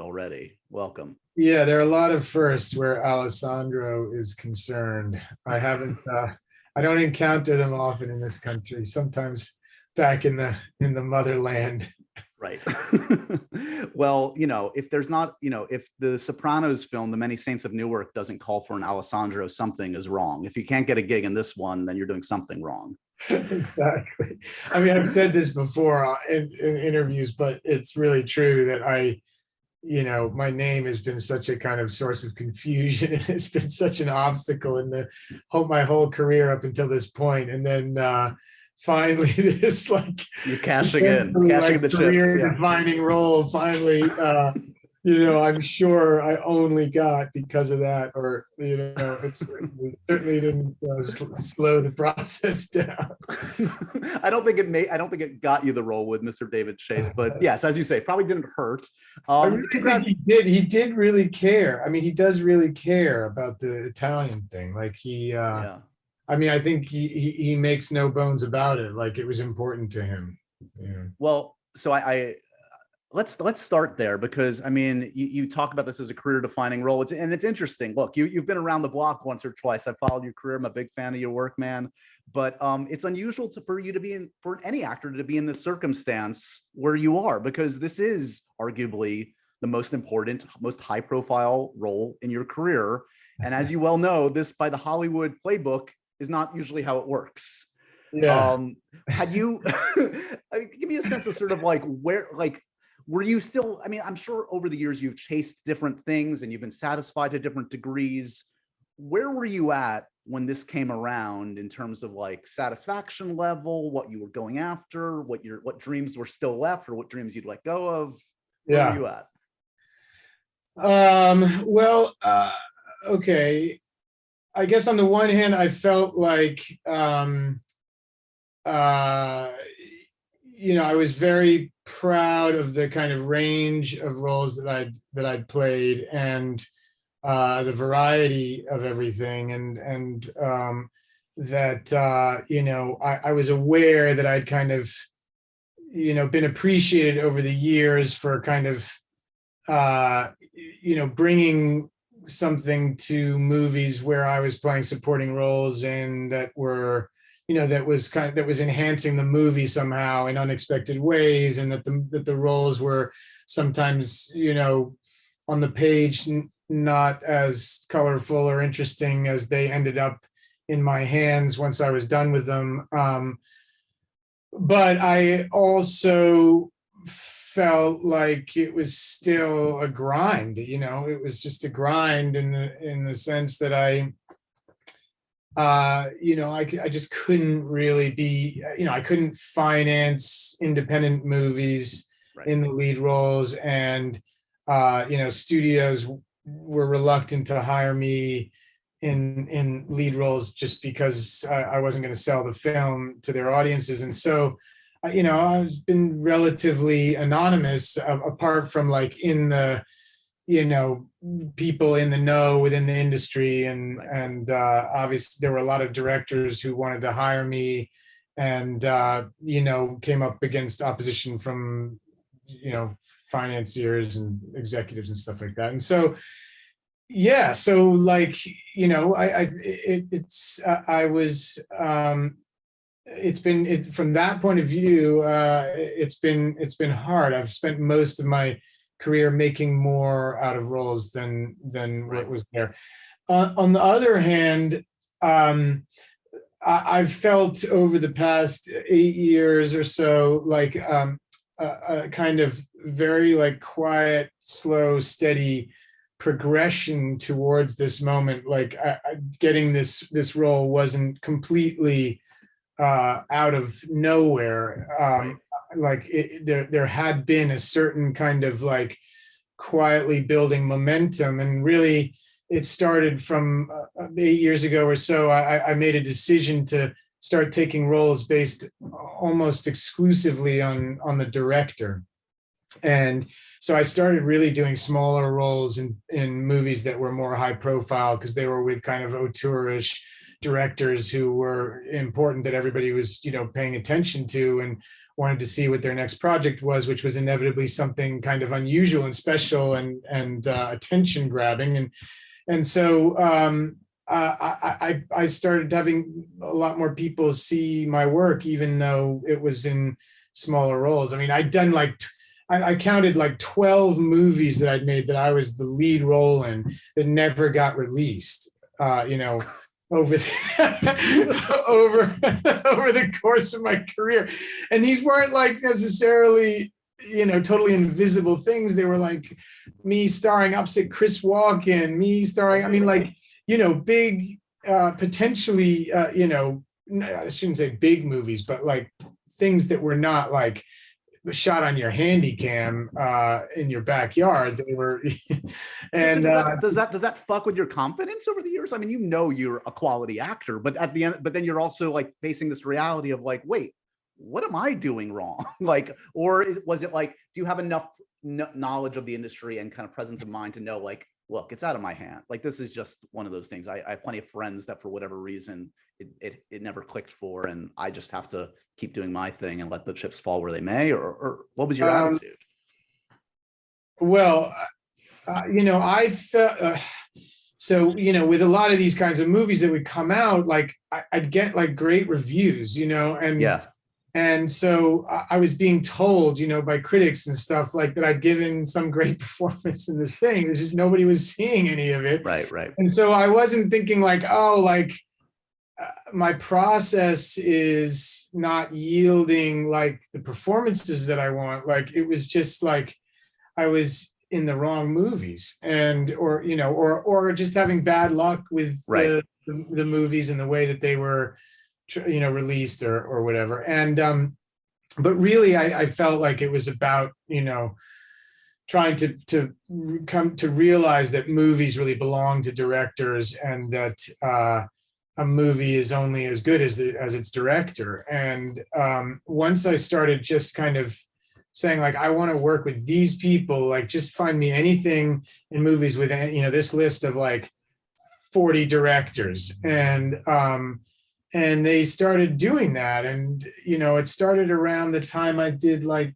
already. Welcome. Yeah, there are a lot of firsts where Alessandro is concerned. I don't encounter them often in this country. Sometimes back in the motherland. Right. Well, if there's not, if the Sopranos film, The Many Saints of Newark, doesn't call for an Alessandro, something is wrong. If you can't get a gig in this one, then you're doing something wrong. Exactly. I mean, I've said this before in interviews, but it's really true that my name has been such a kind of source of confusion. It's been such an obstacle in my whole career up until this point. And then finally this you're cashing in the chips. Career defining role finally I'm sure I only got because of that, or it certainly didn't slow the process down. I don't think it got you the role with Mr. David Chase, but yes, as you say, probably didn't hurt. I really think he did really care. I mean, he does really care about the Italian thing. Like I mean, I think he makes no bones about it. Like it was important to him. Yeah. Well, so I let's start there, because I mean, you talk about this as a career defining role. It's interesting. Look, you've been around the block once or twice. I followed your career. I'm a big fan of your work, man. But it's unusual for any actor to be in this circumstance where you are, because this is arguably the most important, most high profile role in your career. And as you well know, this by the Hollywood playbook is not usually how it works. Yeah. Had you give me a sense of sort of like where, like, were you still, I mean, I'm sure over the years you've chased different things and you've been satisfied to different degrees. Where were you at when this came around in terms of like satisfaction level, what you were going after, what dreams were still left, or what dreams you'd let go of? Where were you at? Well, okay. I guess on the one hand, I felt like I was very proud of the kind of range of roles that I'd played, and the variety of everything, and that I was aware that I'd kind of been appreciated over the years for kind of bringing something to movies where I was playing supporting roles in that were that was enhancing the movie somehow in unexpected ways, and that the roles were sometimes on the page not as colorful or interesting as they ended up in my hands once I was done with them. But I also felt like it was still a grind. It was just a grind in the sense that I just couldn't really be, I couldn't finance independent movies in the lead roles, and studios were reluctant to hire me in lead roles just because I wasn't going to sell the film to their audiences. And so I've been relatively anonymous, apart from like in the people in the know within the industry, and obviously there were a lot of directors who wanted to hire me, and came up against opposition from financiers and executives and stuff like that. And so from that point of view, it's been hard. I've spent most of my career making more out of roles than what was there. On the other hand, I've felt over the past 8 years or so like a kind of very like quiet, slow, steady progression towards this moment. Like getting this role wasn't completely out of nowhere. Like there had been a certain kind of like quietly building momentum, and really it started from 8 years ago or so. I made a decision to start taking roles based almost exclusively on the director, and so I started really doing smaller roles in movies that were more high profile, because they were with kind of auteurish directors who were important that everybody was, paying attention to and wanted to see what their next project was, which was inevitably something kind of unusual and special and attention grabbing. And so I started having a lot more people see my work, even though it was in smaller roles. I mean, I'd done I counted 12 movies that I'd made that I was the lead role in that never got released, over over the course of my career. And these weren't necessarily, totally invisible things. They were me starring opposite Chris Walken, me starring, big, potentially, I shouldn't say big movies, but things that were not shot on your handy cam in your backyard. They were and does that fuck with your confidence over the years? I mean, you're a quality actor, but at the end, but then you're also facing this reality of wait, what am I doing wrong? Or was it do you have enough knowledge of the industry and kind of presence of mind to know look, it's out of my hand. This is just one of those things. I have plenty of friends that for whatever reason it never clicked for, and I just have to keep doing my thing and let the chips fall where they may. Or what was your attitude? Well, I felt so with a lot of these kinds of movies that would come out, I'd get great reviews, and yeah. And so I was being told, by critics and stuff that I'd given some great performance in this thing. It's just nobody was seeing any of it. Right. And so I wasn't thinking my process is not yielding the performances that I want. It was just I was in the wrong movies or just having bad luck with the movies and the way that they were released or whatever. And but really I felt it was about trying to come to realize that movies really belong to directors, and that a movie is only as good as its director. And once I started just kind of saying I want to work with these people, just find me anything in movies with this list of 40 directors, and they started doing that. And, it started around the time I did I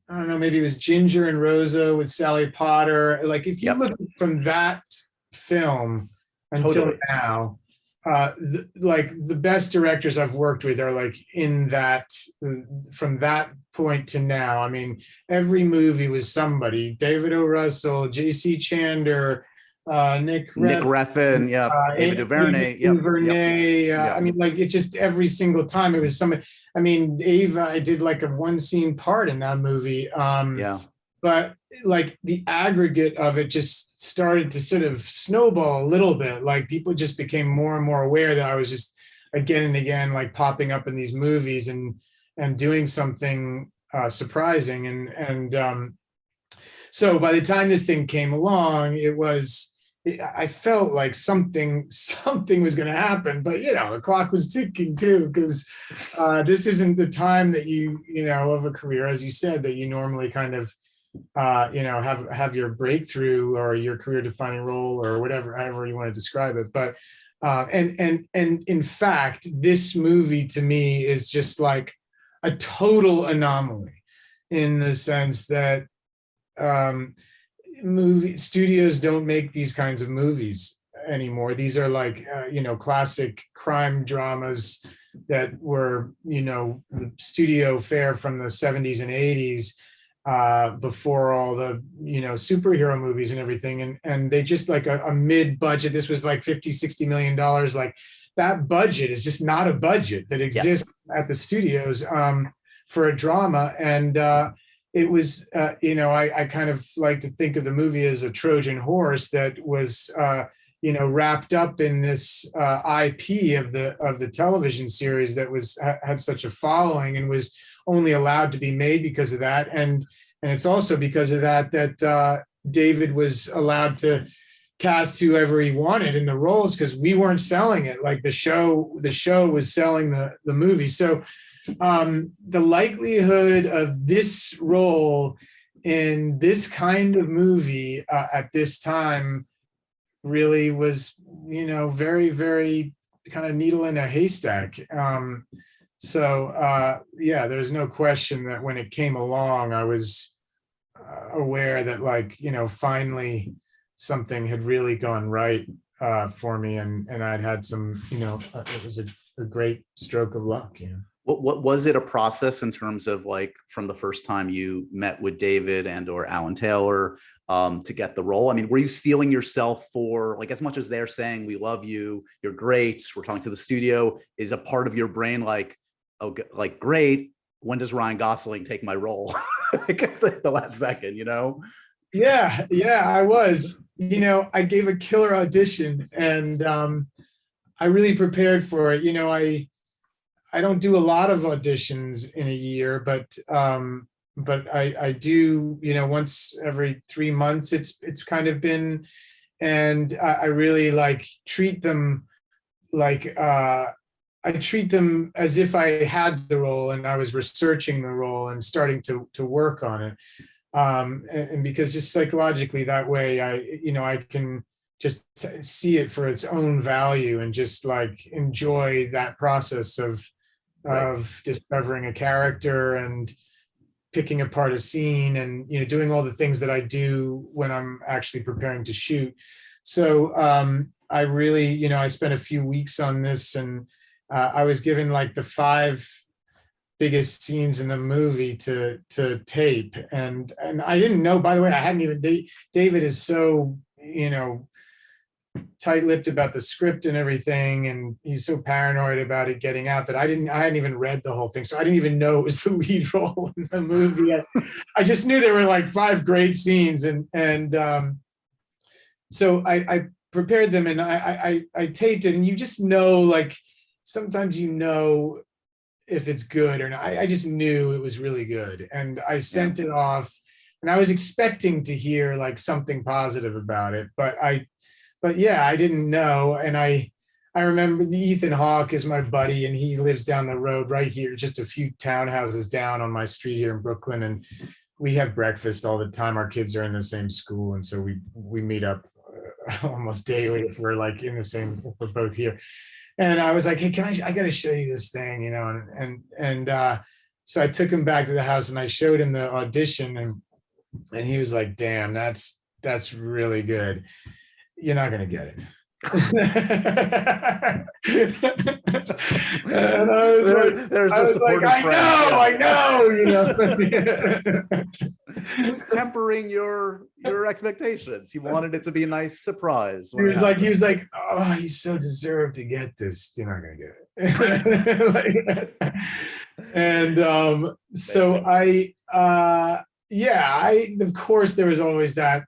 don't know, maybe it was Ginger and Rosa with Sally Potter. If you look from that film until now, the best directors I've worked with are in that, from that point to now. I mean, every movie was somebody: David O. Russell, J.C. Chander, Nick Refn, David Duvernay, I mean, it just every single time it was somebody. I mean, Ava, I did a one scene part in that movie. But the aggregate of it just started to sort of snowball a little bit. People just became more and more aware that I was just again and again popping up in these movies and doing something surprising. And so by the time this thing came along, I felt something was going to happen, but the clock was ticking too, because this isn't the time that of a career, as you said, that you normally kind of have your breakthrough or your career defining role or whatever, however you want to describe it. But and in fact, this movie to me is just a total anomaly, in the sense that movie studios don't make these kinds of movies anymore. These are classic crime dramas that were the studio fare from the 70s and 80s, before all the superhero movies and everything, and they just a mid-budget. This was $50-60 million. That budget is just not a budget that exists at the studios for a drama. And it was I kind of like to think of the movie as a Trojan horse that was wrapped up in this IP of the television series that had such a following and was only allowed to be made because of that. And it's also because of that David was allowed to cast whoever he wanted in the roles, because we weren't selling it. The show was selling the movie. So the likelihood of this role in this kind of movie at this time really was, very, very kind of needle in a haystack. Yeah, there's no question that when it came along, I was aware that, like, finally something had really gone right for me, and I'd had some, it was a great stroke of luck. What was it a process in terms of, like, from the first time you met with David and or Alan Taylor to get the role? I mean, were you steeling yourself for, like, as much as they're saying, we love you, you're great, we're talking to the studio, is a part of your brain like, oh, like, great, when does Ryan Gosling take my role? Like at the last second, Yeah, I was. I gave a killer audition, and I really prepared for it. I don't do a lot of auditions in a year, but I do, once every 3 months. It's kind of been, and I really like treat them like I treat them as if I had the role and I was researching the role and starting to work on it. And because just psychologically that way, I can just see it for its own value and just like enjoy that process of discovering a character and picking apart a scene and doing all the things that I do when I'm actually preparing to shoot. So I really, I spent a few weeks on this, and I was given like the 5 biggest scenes in the movie to tape, and I didn't know, by the way, I hadn't even, David is so tight-lipped about the script and everything, and he's so paranoid about it getting out that I hadn't even read the whole thing, so I didn't even know it was the lead role in the movie. I just knew there were like 5 great scenes, and so I prepared them, and I taped it, and you just know, like, sometimes if it's good or not. I just knew it was really good, and I sent it off, and I was expecting to hear like something positive about it, but yeah, I didn't know. And I remember Ethan Hawke is my buddy, and he lives down the road right here, just a few townhouses down on my street here in Brooklyn, and we have breakfast all the time. Our kids are in the same school, and so we meet up almost daily if we're like if we're both here. And I was like, hey, I got to show you this thing, and so I took him back to the house and I showed him the audition, and he was like, damn, that's really good. You're not going to get it. And I was there's the supportive friend. I know. He was tempering your expectations. He wanted it to be a nice surprise. He was like, oh, he's so deserved to get this. You're not gonna get it. And so of course there was always that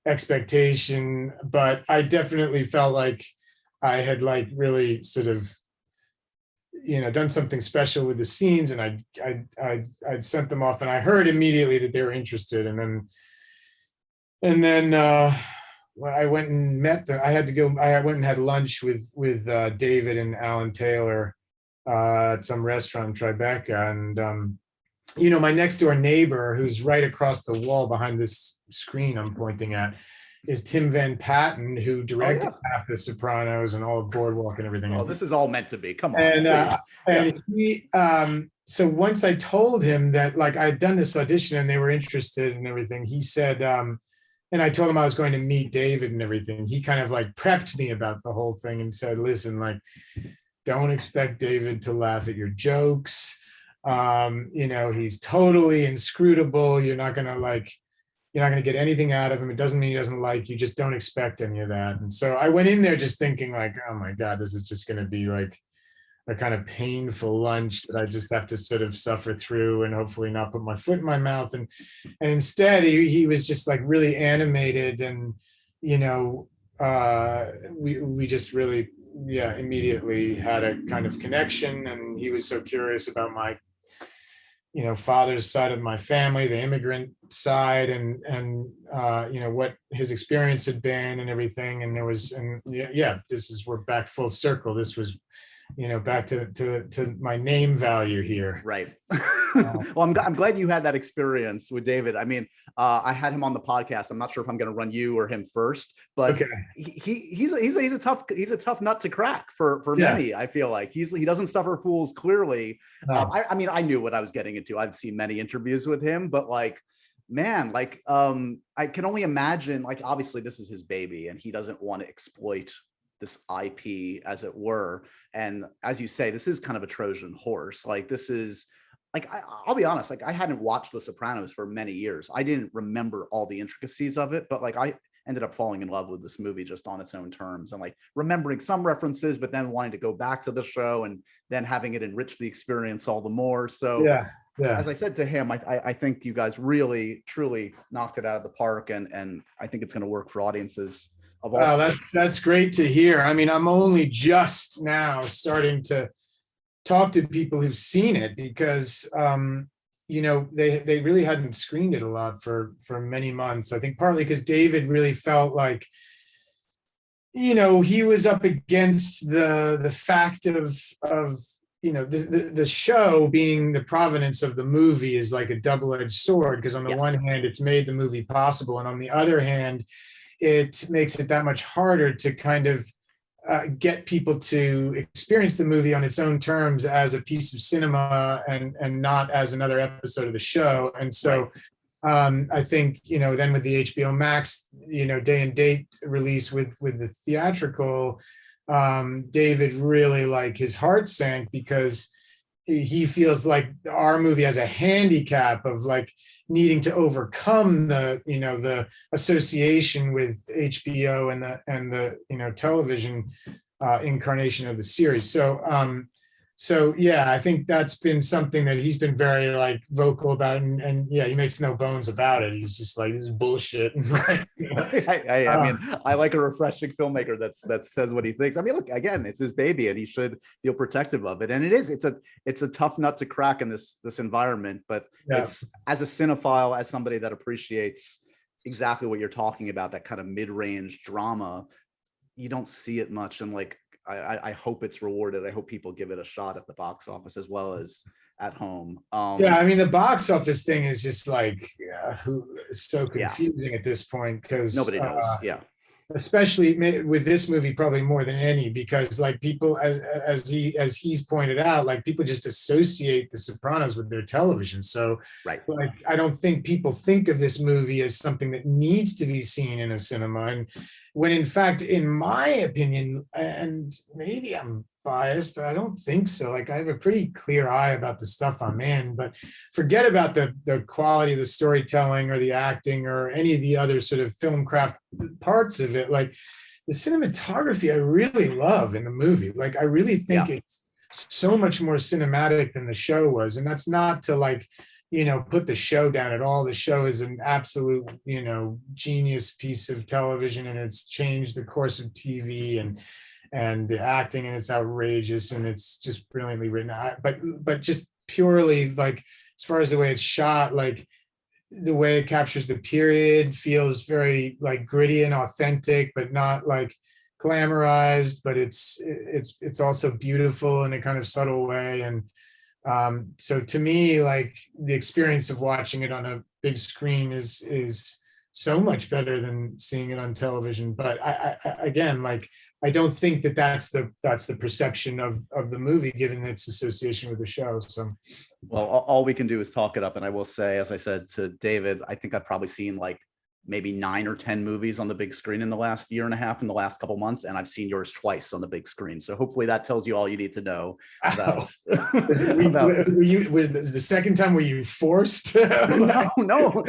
expectation, but I definitely felt like I had like really sort of done something special with the scenes, and I'd sent them off, and I heard immediately that they were interested, and then when I went and met them, I went and had lunch with David and Alan Taylor at some restaurant in Tribeca, and my next door neighbor, who's right across the wall behind this screen I'm pointing at, is Tim Van Patten, who directed half The Sopranos and all of Boardwalk and everything. Oh, this is all meant to be. Come on. And he, so once I told him that, like, I'd done this audition and they were interested and everything, he said, and I told him I was going to meet David and everything. He kind of like prepped me about the whole thing and said, listen, like, don't expect David to laugh at your jokes. He's totally inscrutable. You're not going to get anything out of him. It doesn't mean he doesn't like you. Just don't expect any of that. And so I went in there just thinking like, oh my God, this is just going to be like a kind of painful lunch that I just have to sort of suffer through and hopefully not put my foot in my mouth. And instead he was just like really animated, and, we just really, immediately had a kind of connection. And he was so curious about my father's side of my family, the immigrant side, and what his experience had been and everything. And we're back full circle. This was back to my name value here. Right. Well, I'm glad you had that experience with David. I mean, I had him on the podcast. I'm not sure if I'm going to run you or him first, but Okay. he's a tough nut to crack for Yeah. many. I feel like he doesn't suffer fools clearly. No. I mean, I knew what I was getting into. I've seen many interviews with him, but like, man, like, I can only imagine, like, obviously this is his baby and he doesn't want to exploit this IP, as it were. And as you say, this is kind of a Trojan horse. Like, this is like, I'll be honest, like, I hadn't watched The Sopranos for many years. I didn't remember all the intricacies of it, but like, I ended up falling in love with this movie just on its own terms, and like remembering some references, but then wanting to go back to the show and then having it enrich the experience all the more. So Yeah. as I said to him, I think you guys really, truly knocked it out of the park, and I think it's going to work for audiences of all. Oh, that's great to hear. I mean, I'm only just now starting to talk to people who've seen it, because they really hadn't screened it a lot for many months. I think partly because David really felt like, he was up against the fact of the show being the provenance of the movie is like a double-edged sword, because on the one hand it's made the movie possible, and on the other hand it makes it that much harder to kind of get people to experience the movie on its own terms as a piece of cinema, and not as another episode of the show. And so I think, then with the HBO Max, day and date release with the theatrical, David really, like, his heart sank, because he feels like our movie has a handicap of like needing to overcome the association with HBO and the television incarnation of the series. So yeah, I think that's been something that he's been very like vocal about, and yeah, he makes no bones about it. He's just like, this is bullshit. I mean, I like a refreshing filmmaker that says what he thinks. I mean, look, again, it's his baby, and he should feel protective of it. And it's a tough nut to crack in this environment. But it's, as a cinephile, as somebody that appreciates exactly what you're talking about, that kind of mid-range drama, you don't see it much. And like, I hope it's rewarded. I hope people give it a shot at the box office as well as at home. Yeah, I mean, the box office thing is just like so confusing at this point, because nobody knows. Especially with this movie, probably more than any, because like people, as he's pointed out, like people just associate The Sopranos with their television. So like, I don't think people think of this movie as something that needs to be seen in a cinema, and when in fact, in my opinion, and maybe I'm biased, but I don't think so. Like, I have a pretty clear eye about the stuff I'm in, but forget about the quality of the storytelling or the acting or any of the other sort of film craft parts of it. Like, the cinematography I really love in the movie. Like, I really think it's so much more cinematic than the show was. And that's not to like, put the show down at all. The show is an absolute, genius piece of television, and it's changed the course of TV, and the acting, and it's outrageous, and it's just brilliantly written. But just purely like, as far as the way it's shot, like the way it captures the period feels very like gritty and authentic, but not like glamorized, but it's also beautiful in a kind of subtle way. And so to me, like, the experience of watching it on a big screen is so much better than seeing it on television. But I again, like, I don't think that's the perception of the movie, given its association with the show. So, well, all we can do is talk it up. And I will say, as I said to David, I think I've probably seen like maybe 9 or 10 movies on the big screen in the last year and a half, in the last couple months, and I've seen yours twice on the big screen. So hopefully that tells you all you need to know about. Was the second time, were you forced? No.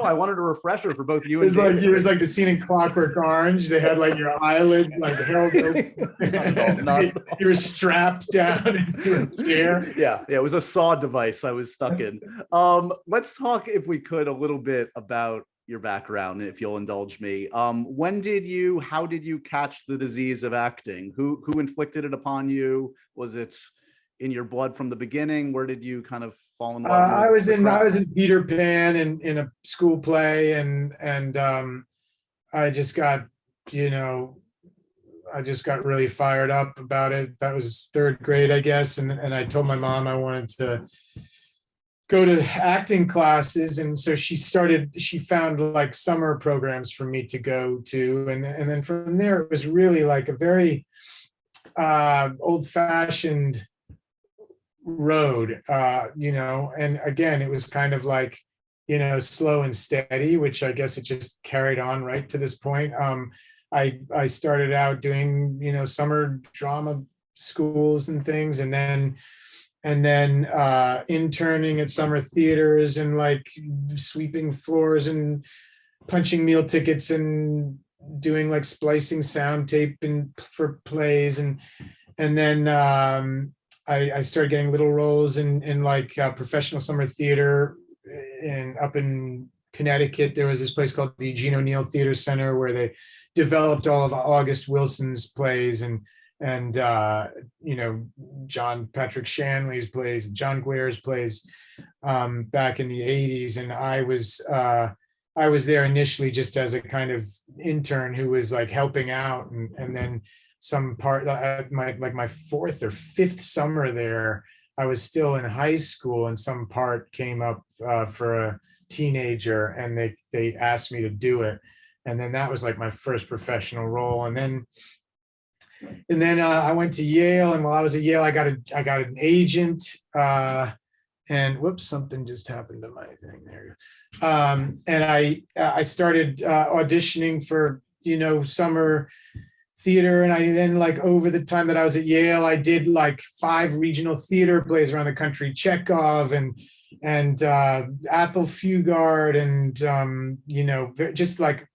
I wanted a refresher for both you and David. It was like the scene in Clockwork Orange. They had like your eyelids like held open. You were strapped down into a chair. Yeah, it was a saw device I was stuck in. Let's talk, if we could, a little bit about your background, if you'll indulge me. How did you catch the disease of acting? Who inflicted it upon you? Was it in your blood from the beginning? Where did you kind of fall in love? I was in Peter Pan in a school play, and I just got, I just got really fired up about it. That was third grade, I guess. And I told my mom I wanted to go to acting classes. And so she found like summer programs for me to go to. And then from there, it was really like a very old fashioned road, and again, it was kind of like, slow and steady, which I guess it just carried on right to this point. I started out doing, summer drama schools and things, and then interning at summer theaters and like sweeping floors and punching meal tickets and doing like splicing sound tape and for plays, and then I started getting little roles in like professional summer theater up in Connecticut. There was this place called the Eugene O'Neill Theater Center where they developed all of August Wilson's plays and John Patrick Shanley's plays, John Guare's plays back in the 80s. And I was there initially just as a kind of intern who was like helping out, and then some part my fourth or fifth summer there, I was still in high school, and some part came up for a teenager, and they asked me to do it, and then that was like my first professional role. And then I went to Yale, and while I was at Yale, I got an agent. And whoops, something just happened to my thing there. And I started auditioning for summer theater, and I then, like, over the time that I was at Yale, I did like 5 regional theater plays around the country, Chekhov and Athol Fugard, and just like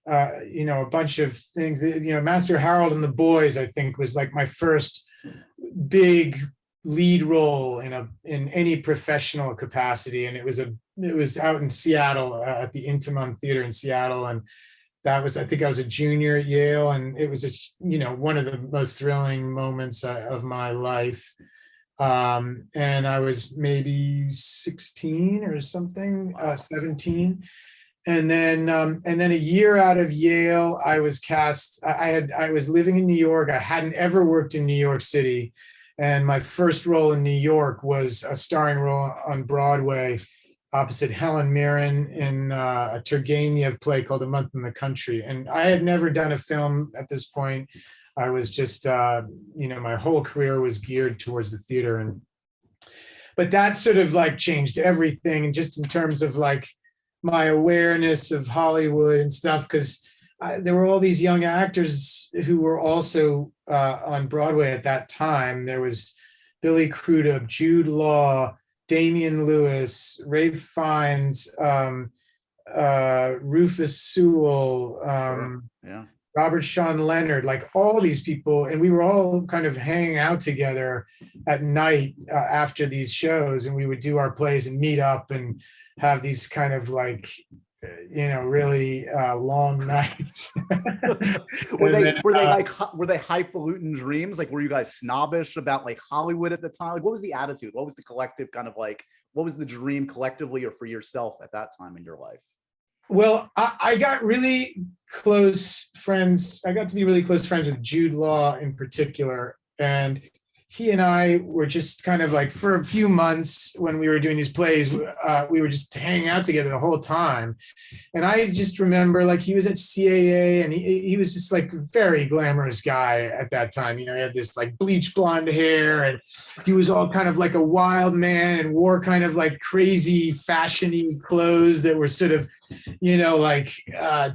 a bunch of things. Master Harold and the Boys, I think, was like my first big lead role in any professional capacity, and it was out in Seattle at the Intiman Theater in Seattle, and that was, I think I was a junior at Yale, and it was one of the most thrilling moments of my life. And I was maybe 16 or something, 17. And then a year out of Yale, I was cast. I was living in New York. I hadn't ever worked in New York City. And my first role in New York was a starring role on Broadway opposite Helen Mirren in a Turgenev play called A Month in the Country. And I had never done a film at this point. I was just, my whole career was geared towards the theater. But that sort of like changed everything. And just in terms of like my awareness of Hollywood and stuff, because there were all these young actors who were also on Broadway at that time. There was Billy Crudup, Jude Law, Damian Lewis, Ralph Fiennes, Rufus Sewell, Robert Sean Leonard, like all these people. And we were all kind of hanging out together at night after these shows, and we would do our plays and meet up and have these kind of like, really long nights. Were they highfalutin dreams? Like, were you guys snobbish about like Hollywood at the time? Like, what was the attitude? What was the collective kind of like, what was the dream collectively or for yourself at that time in your life? Well, I got really close friends. I got to be really close friends with Jude Law in particular. And he and I were just kind of like, for a few months when we were doing these plays, we were just hanging out together the whole time. And I just remember, like, he was at CAA, and he was just like a very glamorous guy at that time. He had this like bleach blonde hair, and he was all kind of like a wild man and wore kind of like crazy fashion-y clothes that were sort of,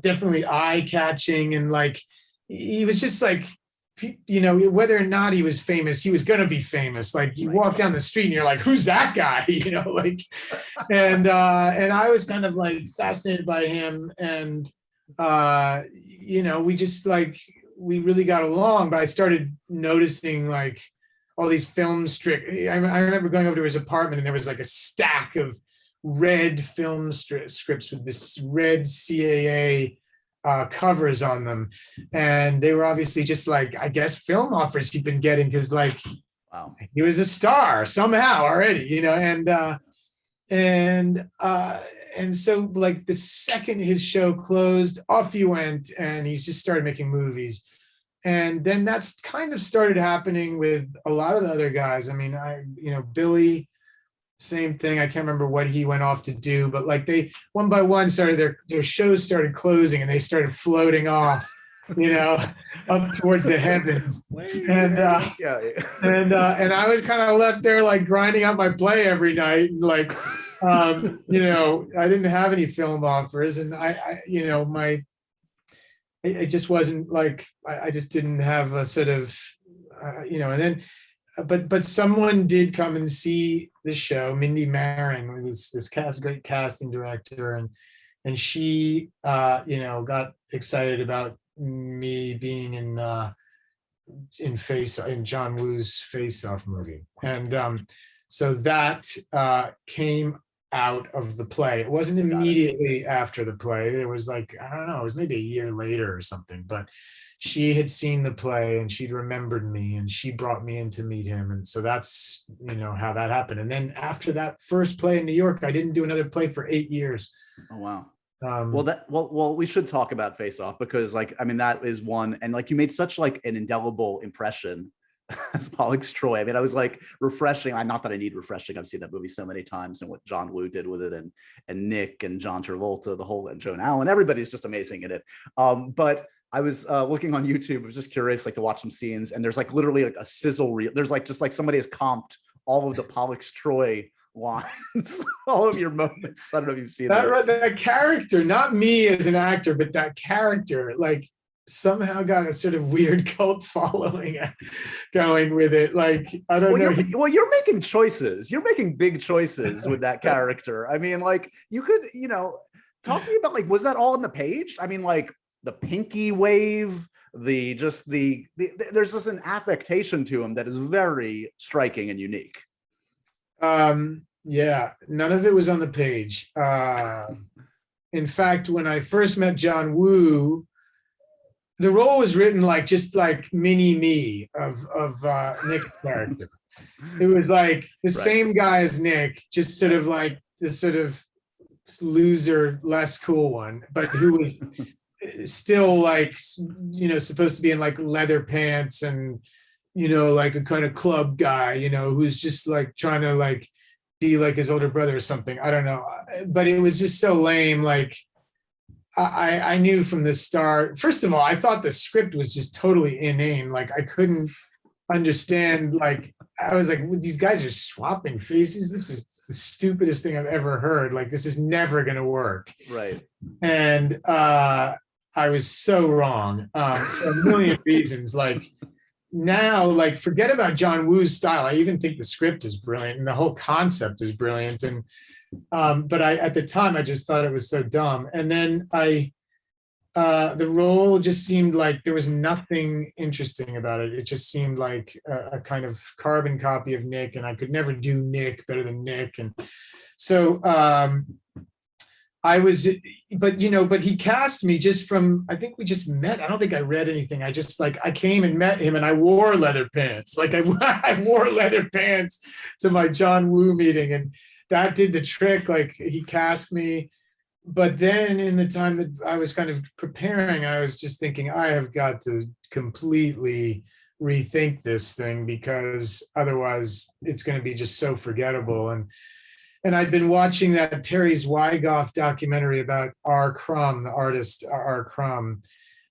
definitely eye-catching. And like, he was just like, whether or not he was famous, he was going to be famous. Like, you walk down the street and you're like, who's that guy? And I was kind of like fascinated by him. And, we just like, we really got along, but I started noticing like all these film strips. I remember going over to his apartment, and there was like a stack of red film scripts with this red CAA covers on them, and they were obviously just like, I guess, film offers he'd been getting, because like, wow, he was a star somehow already, and so like the second his show closed, off he went, and he's just started making movies. And then that's kind of started happening with a lot of the other guys. I mean, Billy, same thing. I can't remember what he went off to do, but like they one by one started their shows started closing and they started floating off, up towards the heavens. And I was kind of left there like grinding out my play every night, and like I didn't have any film offers, and I just wasn't like, I just didn't have a sort of, and then, but someone did come and see the show, Mindy Marin, who was this great casting director, and she, got excited about me being in John Woo's Face Off movie, and so that came out of the play. It wasn't immediately after the play. It was like, I don't know, it was maybe a year later or something, but she had seen the play and she'd remembered me and she brought me in to meet him. And so that's, how that happened. And then after that first play in New York, I didn't do another play for 8 years. Oh, wow. Well, we should talk about Face Off, because that is one, and like you made such like an indelible impression as Pollux Troy. I mean, I was like refreshing. Not that I need refreshing. I've seen that movie so many times, and what John Woo did with it, and Nick and John Travolta, and Joan Allen, everybody's just amazing in it. But I was looking on YouTube. I was just curious, like to watch some scenes, and there's like literally like a sizzle reel. There's like just like somebody has comped all of the Pollux Troy lines, all of your moments. I don't know if you've seen that character, not me as an actor, but that character, like somehow got a sort of weird cult following going with it. Like, I don't know. You're making choices. You're making big choices with that character. I mean, like you could, talk to me about like, was that all in the page? I mean, like the pinky wave, there's just an affectation to him that is very striking and unique. Yeah, none of it was on the page. In fact, when I first met John Woo, the role was written like just like mini me of Nick's character. It was like the same guy as Nick, just sort of like this sort of loser, less cool one, but who was still like, supposed to be in like leather pants and, like a kind of club guy, who's just like trying to like be like his older brother or something. I don't know. But it was just so lame. Like, I knew from the start, first of all, I thought the script was just totally inane. Like I couldn't understand, like, I was like, these guys are swapping faces. This is the stupidest thing I've ever heard. Like, this is never going to work. Right. And I was so wrong for a million reasons. Like now, like, forget about John Woo's style. I even think the script is brilliant and the whole concept is brilliant. And but at the time I just thought it was so dumb. And then the role just seemed like there was nothing interesting about it. It just seemed like a kind of carbon copy of Nick, and I could never do Nick better than Nick. And so but he cast me just from, I think we just met. I don't think I read anything. I just like, I came and met him and I wore leather pants. Like I wore leather pants to my John Woo meeting, and that did the trick. Like he cast me. But then in the time that I was kind of preparing, I was just thinking, I have got to completely rethink this thing, because otherwise it's going to be just so forgettable. And I'd been watching that Terry Zwigoff documentary about R. Crumb, the artist R. Crumb,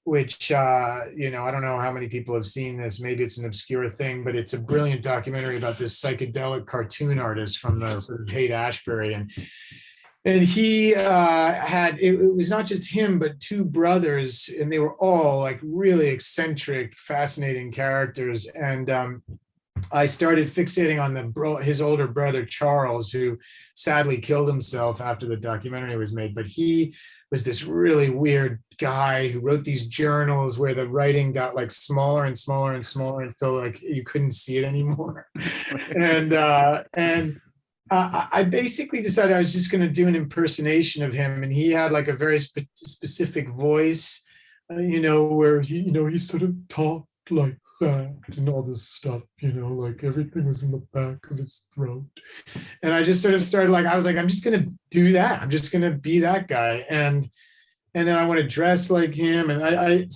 which, I don't know how many people have seen this. Maybe it's an obscure thing, but it's a brilliant documentary about this psychedelic cartoon artist from the sort of Haight-Ashbury. And he had, it was not just him, but two brothers, and they were all like really eccentric, fascinating characters. And I started fixating on his older brother, Charles, who sadly killed himself after the documentary was made. But he was this really weird guy who wrote these journals where the writing got like smaller and smaller and smaller until like you couldn't see it anymore. And I basically decided I was just going to do an impersonation of him, and he had like a very specific voice, where he sort of talked like that and all this stuff, like everything was in the back of his throat. And I just sort of started like, I was like, I'm just going to do that. I'm just going to be that guy. And and then I want to dress like him. And I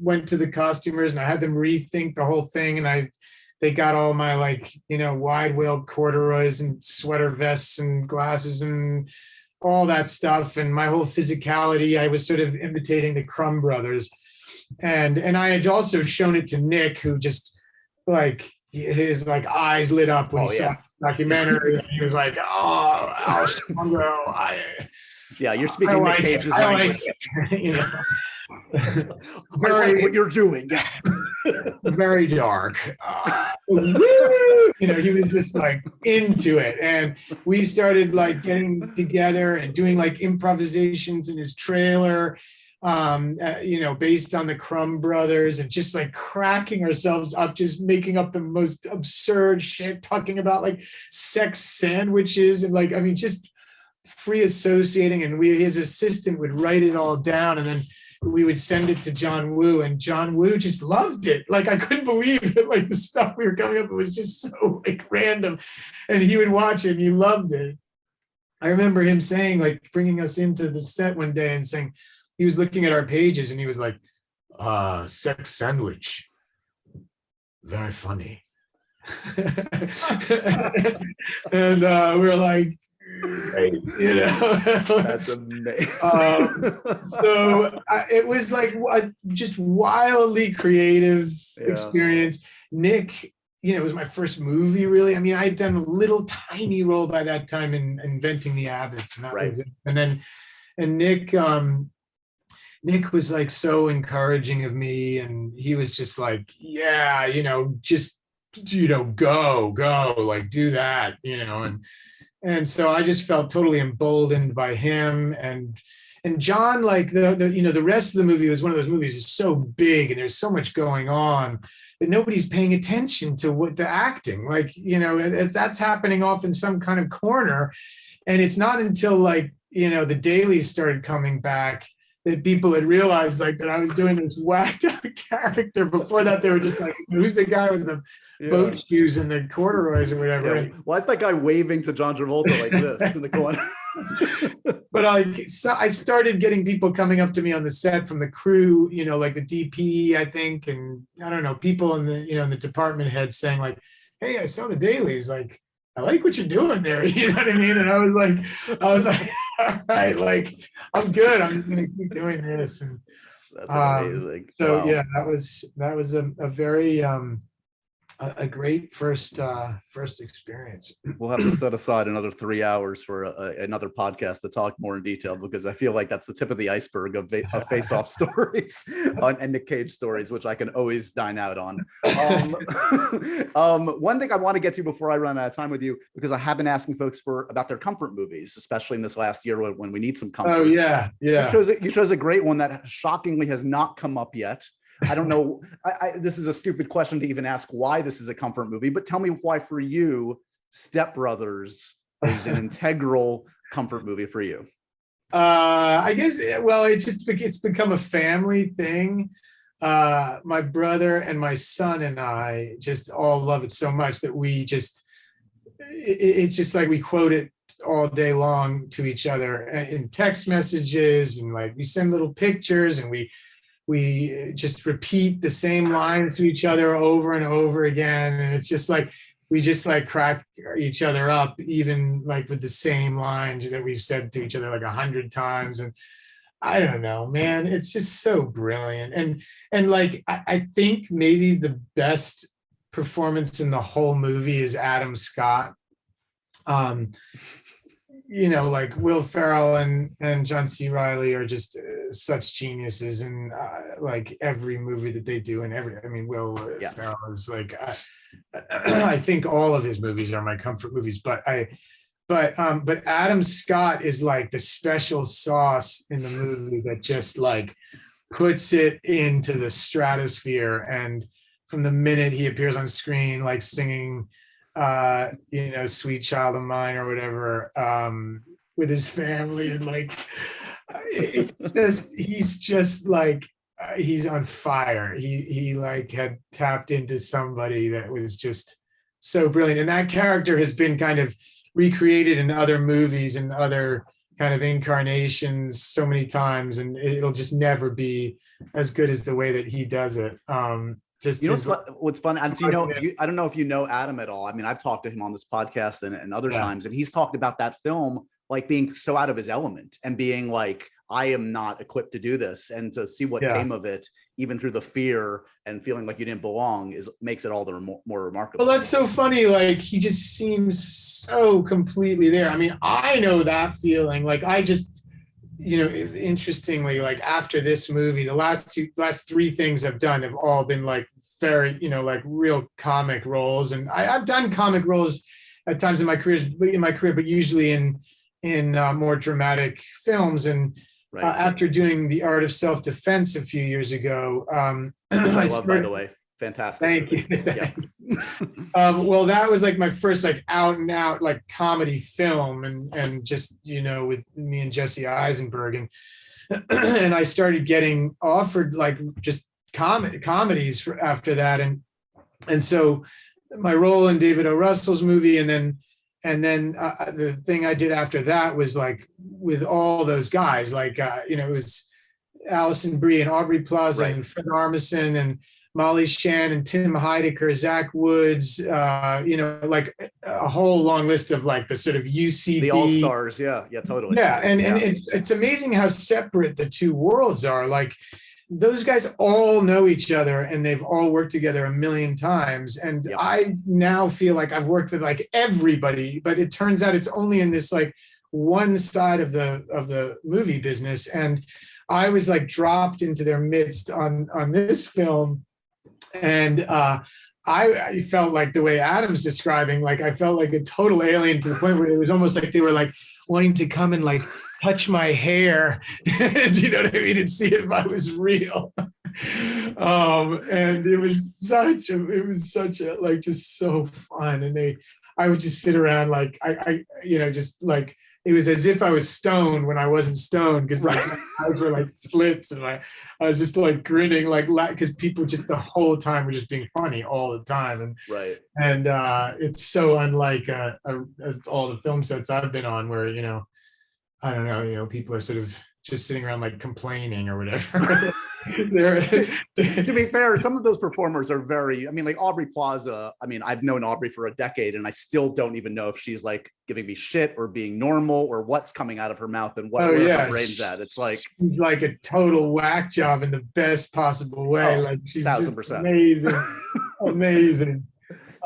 went to the costumers and I had them rethink the whole thing. And they got all my like, wide wheel corduroys and sweater vests and glasses and all that stuff. And my whole physicality, I was sort of imitating the Crumb Brothers. And I had also shown it to Nick, who just like, his like eyes lit up when he saw the documentary. And he was like, "Oh, Alessandro, yeah, you're speaking Nick Cage's language. Very what you're doing. Yeah. Very dark. He was just like into it. And we started like getting together and doing like improvisations in his trailer, based on the Crumb Brothers, and just like cracking ourselves up, just making up the most absurd shit, talking about like sex sandwiches and like, just free associating. And his assistant would write it all down, and then we would send it to John Woo, and John Woo just loved it. Like, I couldn't believe it. Like, the stuff we were coming up with was just so like random, and he would watch it and he loved it. I remember him saying, like, bringing us into the set one day and saying, he was looking at our pages and he was like, sex sandwich, very funny. And we were like, right, That's amazing. It was like just wildly creative experience. Nick, it was my first movie, really. I'd done a little tiny role by that time in Inventing the Abbots, and that was it. And Nick was like so encouraging of me, and he was just like, yeah, go, like do that, and so I just felt totally emboldened by him. And John, like the rest of the movie was one of those movies is so big and there's so much going on that nobody's paying attention to what the acting, like, that's happening off in some kind of corner. And it's not until like, the dailies started coming back that people had realized like that I was doing this whacked out character. Before that, they were just like, who's the guy with the boat shoes and the corduroys or whatever? Yeah. Why is that guy waving to John Travolta like this in the corner? But I started getting people coming up to me on the set from the crew, like the DP, I think, and I don't know, people in the, in the department head saying like, hey, I saw the dailies, like, I like what you're doing there. You know what I mean? And I was like, all right, like, I'm good. I'm just going to keep doing this. And that's amazing. So wow. Yeah, that was a very, a great first experience. We'll have to set aside another 3 hours for another podcast to talk more in detail, because I feel like that's the tip of the iceberg of face-off stories and Nick Cage stories, which I can always dine out on. One thing I want to get to before I run out of time with you, because I have been asking folks about their comfort movies, especially in this last year when we need some comfort. Oh yeah. You chose a great one that shockingly has not come up yet. I don't know. This is a stupid question to even ask why this is a comfort movie, but tell me why for you, Step Brothers is an integral comfort movie for you. I guess, well, it's become a family thing. My brother and my son and I just all love it so much that it's just like we quote it all day long to each other in text messages, and like we send little pictures, and we just repeat the same lines to each other over and over again. And it's just like, we just like crack each other up, even like with the same lines that we've said to each other like 100 times. And I don't know, man, it's just so brilliant. And like, I think maybe the best performance in the whole movie is Adam Scott. Like Will Ferrell and John C. Reilly are just such geniuses in like every movie that they do, and Will Ferrell is like, I think all of his movies are my comfort movies, but Adam Scott is like the special sauce in the movie that just like puts it into the stratosphere. And from the minute he appears on screen, like singing Sweet Child of Mine or whatever, with his family, and like he's just like he's on fire. He like had tapped into somebody that was just so brilliant, and that character has been kind of recreated in other movies and other kind of incarnations so many times, and it'll just never be as good as the way that he does it. Just what's fun. I don't know if you know Adam at all. I mean, I've talked to him on this podcast and other times, and he's talked about that film like being so out of his element and being like, I am not equipped to do this. And to see what came of it, even through the fear and feeling like you didn't belong, makes it all the more remarkable. Well, that's so funny. Like, he just seems so completely there. I mean, I know that feeling. Like, I just, interestingly, like after this movie, the last three things I've done have all been like very, like real comic roles. And I've done comic roles at times in my career, but usually in more dramatic films. And after doing The Art of Self-Defense a few years ago, I love, by the way, fantastic. Thank you. Yeah. Well, that was like my first like out and out like comedy film, and just with me and Jesse Eisenberg, and I started getting offered like just comedies after that, and so my role in David O. Russell's movie, and then the thing I did after that was like with all those guys, like it was Alison Brie and Aubrey Plaza and Fred Armisen and Molly Shannon and Tim Heidecker, Zach Woods, like a whole long list of like the sort of UCB, the all stars. Yeah, totally. Yeah, and it's amazing how separate the two worlds are. Like, those guys all know each other and they've all worked together a million times. And I now feel like I've worked with like everybody, but it turns out it's only in this like one side of the movie business. And I was like dropped into their midst on this film. And I felt like the way Adam's describing, like I felt like a total alien, to the point where it was almost like they were like wanting to come and like touch my hair, you know what I mean, and see if I was real. And it was such a like just so fun. And I would just sit around like I just like it was as if I was stoned when I wasn't stoned, because like my eyes were like slits, and I was just like grinning like because people just the whole time were just being funny all the time. And it's so unlike all the film sets I've been on, where I don't know, people are sort of just sitting around like complaining or whatever. To be fair, some of those performers are very, like Aubrey Plaza. I mean, I've known Aubrey for a decade, and I still don't even know if she's like giving me shit or being normal, or what's coming out of her mouth and where her brain's at. It's like she's like a total whack job in the best possible way. Like, she's 1000%. Amazing.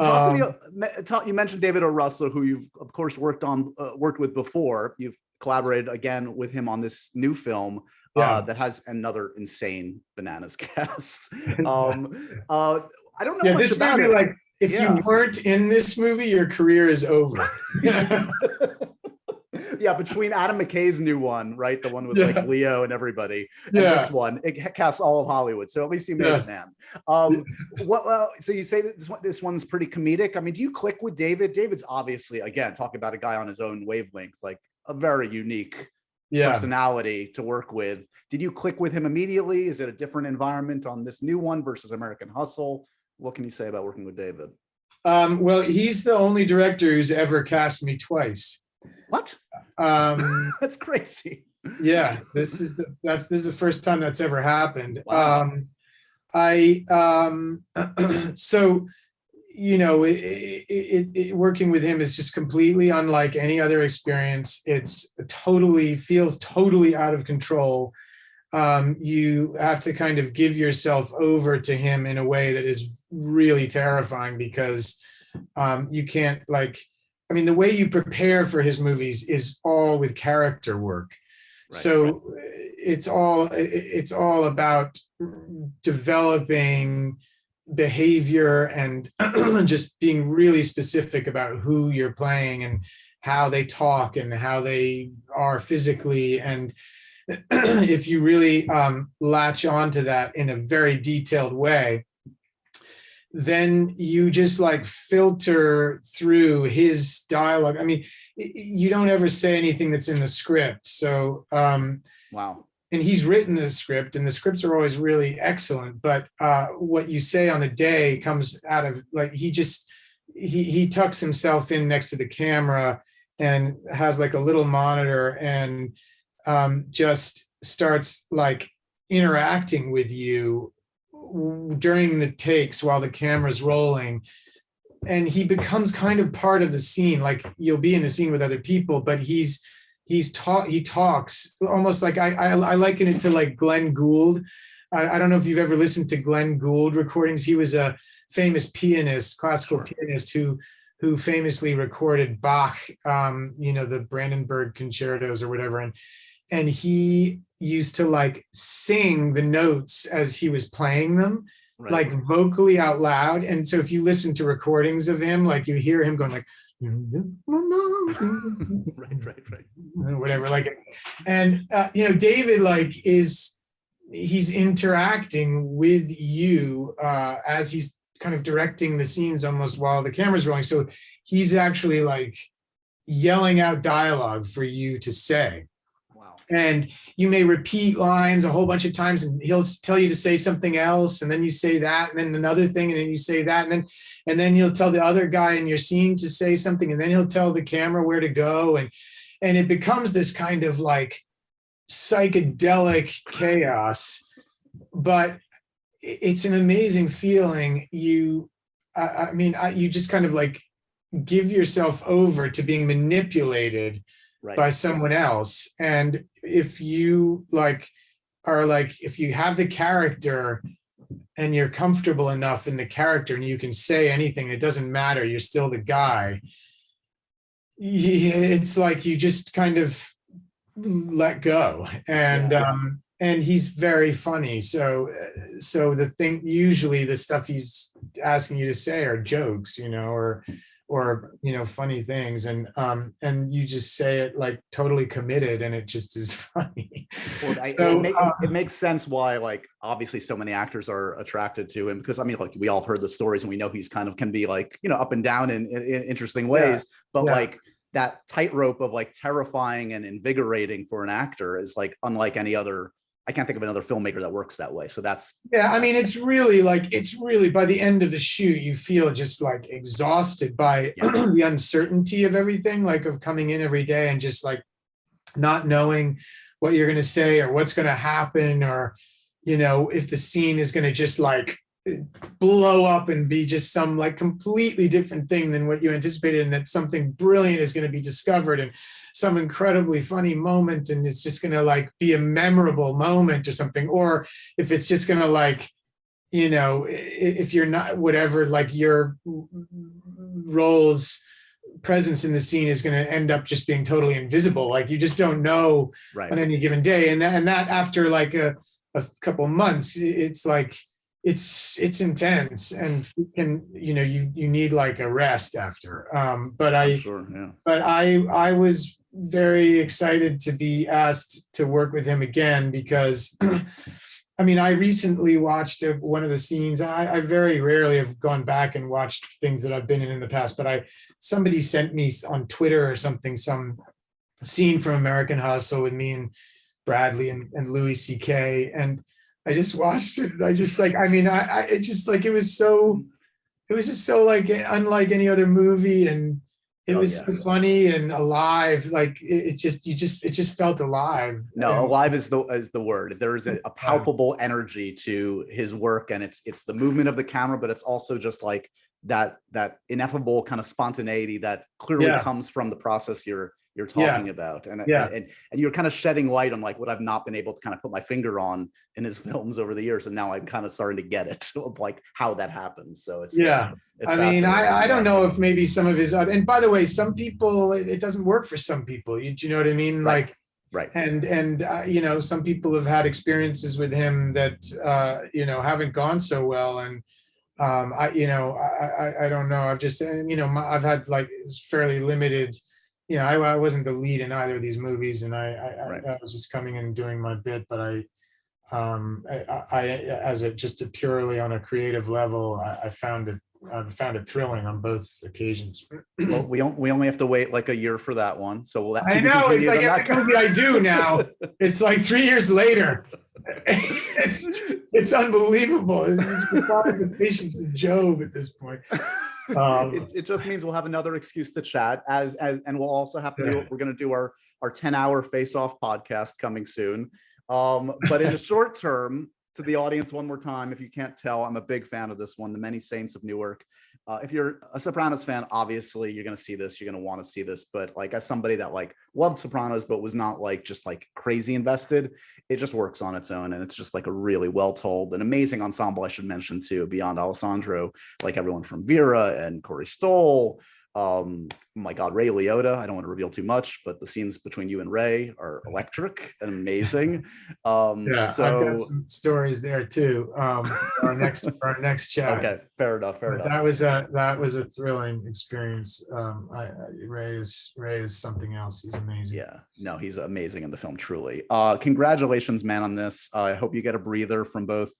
Talk to me. You mentioned David O. Russell, who you've of course worked with before. You've collaborated again with him on this new film that has another insane bananas cast. I don't know much this about movie, it. like, if you weren't in this movie, your career is over. Yeah, between Adam McKay's new one, right, the one with like Leo and everybody, and this one, it casts all of Hollywood. So at least you made it, man. So you say that this one's pretty comedic. I mean, do you click with David? David's obviously, again, talking about a guy on his own wavelength, like a very unique personality to work with. Did you click with him immediately? Is it a different environment on this new one versus American Hustle? What can you say about working with David? Well, he's the only director who's ever cast me twice. What? That's crazy. Yeah, this is the first time that's ever happened. Wow. So working with him is just completely unlike any other experience. It's feels totally out of control. You have to kind of give yourself over to him in a way that is really terrifying, because you can't the way you prepare for his movies is all with character work. So it's all about developing behavior and just being really specific about who you're playing and how they talk and how they are physically. And if you really latch onto that in a very detailed way, then you just like filter through his dialogue. I mean, you don't ever say anything that's in the script. So wow. And he's written the script, and the scripts are always really excellent. But what you say on the day comes out of like he tucks himself in next to the camera, and has like a little monitor and just starts like interacting with you during the takes while the camera's rolling. And he becomes kind of part of the scene. Like you'll be in a scene with other people, but he talks almost like I liken it to like Glenn Gould. I don't know if you've ever listened to Glenn Gould recordings. He was a famous pianist, classical pianist who famously recorded Bach, the Brandenburg concertos or whatever. And he used to like sing the notes as he was playing them, right, like vocally out loud. And so if you listen to recordings of him, like you hear him going like, right. Whatever, like, and David like he's interacting with you as he's kind of directing the scenes almost while the camera's rolling. So he's actually like yelling out dialogue for you to say. Wow. And you may repeat lines a whole bunch of times and he'll tell you to say something else. And then you say that, and then another thing, and then you say that. And then he'll tell the other guy in your scene to say something. And then he'll tell the camera where to go. And it becomes this kind of like psychedelic chaos, but it's an amazing feeling. You just kind of like give yourself over to being manipulated by someone else. And if you if you have the character and you're comfortable enough in the character and you can say anything, it doesn't matter, you're still the guy. It's like you just kind of let go. And he's very funny. So the thing, usually the stuff he's asking you to say are jokes, or funny things, and you just say it like totally committed, and it just is funny. Well, it makes sense why, like, obviously so many actors are attracted to him, because I mean, like, we all heard the stories and we know he's kind of can be like, up and down in interesting ways, but like that tightrope of like terrifying and invigorating for an actor is like unlike any other. I can't think of another filmmaker that works that way. So that's. Yeah, I mean, it's really by the end of the shoot, you feel just like exhausted by the uncertainty of everything, like of coming in every day and just like not knowing what you're going to say or what's going to happen, or, if the scene is going to just like blow up and be just some like completely different thing than what you anticipated, and that something brilliant is going to be discovered and some incredibly funny moment, and it's just going to like be a memorable moment or something. Or if it's just going to like, if you're not, whatever, like your role's presence in the scene is going to end up just being totally invisible. Like you just don't know on any given day. And that after like a couple of months, it's like, it's intense, and you need like a rest after. But I was very excited to be asked to work with him again, because I mean, I recently watched one of the scenes. I very rarely have gone back and watched things that I've been in the past, but somebody sent me on Twitter or something, some scene from American Hustle with me and Bradley and Louis C.K. and I just watched it. I just like, I mean, it just like, it was just so like unlike any other movie, and it was so funny and alive. Like it just felt alive. No, alive is the word. There is a palpable energy to his work, and it's the movement of the camera, but it's also just like that ineffable kind of spontaneity that clearly comes from the process you're talking about, and you're kind of shedding light on like what I've not been able to kind of put my finger on in his films over the years, and now I'm kind of starting to get it of like how that happens. So it's I mean, I don't know if maybe some of his other, and by the way, some people it doesn't work for some people. Do you know what I mean? Like and some people have had experiences with him that haven't gone so well, and I don't know. I've just I've had like fairly limited. I wasn't the lead in either of these movies, and I was just coming in and doing my bit, but I as just purely on a creative level, I found it thrilling on both occasions. Well, we only have to wait like a year for that one, so we'll. I know, it's like every movie I do now. It's like 3 years later. it's unbelievable. It requires the patience of Job at this point. It just means we'll have another excuse to chat and we'll also have to do, we're going to do our 10-hour face-off podcast coming soon. But in the short term, to the audience one more time, if you can't tell, I'm a big fan of this one, The Many Saints of Newark. If you're a Sopranos fan, obviously you're going to see this, you're going to want to see this, but like as somebody that like loved Sopranos but was not like just like crazy invested, it just works on its own, and it's just like a really well told and amazing ensemble. I should mention too, beyond Alessandro, like everyone from Vera and Corey Stoll, my God, Ray Liotta. I don't want to reveal too much, but the scenes between you and Ray are electric and amazing. Yeah, so I've got some stories there too. For our next chat. Okay, fair enough. That was a thrilling experience. Ray is something else. He's amazing. Yeah, no, he's amazing in the film, truly. Congratulations, man, on this. I hope you get a breather from both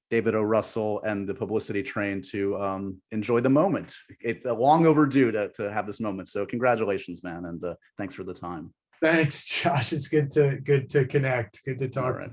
David O. Russell and the publicity train to enjoy the moment. It's long overdue to have this moment. So congratulations, man, and thanks for the time. Thanks, Josh. It's good to connect. Good to talk to you.